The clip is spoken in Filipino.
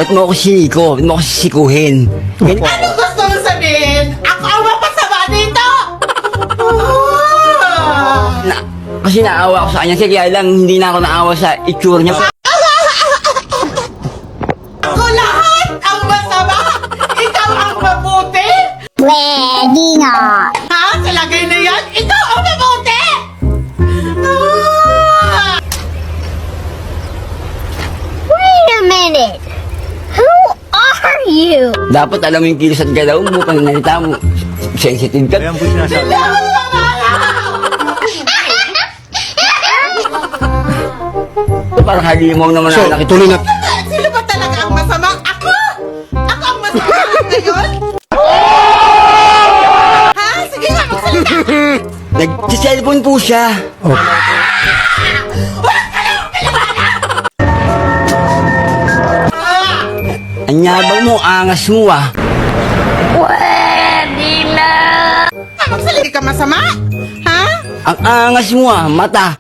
Ba't mo ako siniko? Ba't mo ako sisikuhin? Ano gusto mo sabihin? Ako ang mapasama dito! Kasi naawa ako sa kanya. Kaya lang hindi na ako naawa sa itsura niya. Ako lahat ang masama! Ikaw ang mabuti! Pwede nga. Ha? Sa lagay na yan, ikaw ang mabuti! Wait a minute. Who are you? Dapat alam mo yung kilos at galaw mo. Pananalita mo. Sensitive ka. Ayan po sinasabi. Parang halimaw naman So, na nakita. tuloy na. Sino ba talaga ang masama? Ako! Ako ang masama ngayon? Ha? Sige nga, magsalita! Nag-cellphone po siya. Anyabang mo, angas mo ah. Pwede na. Magsalita ka masama? Ha? Ang angas mo ah, mata.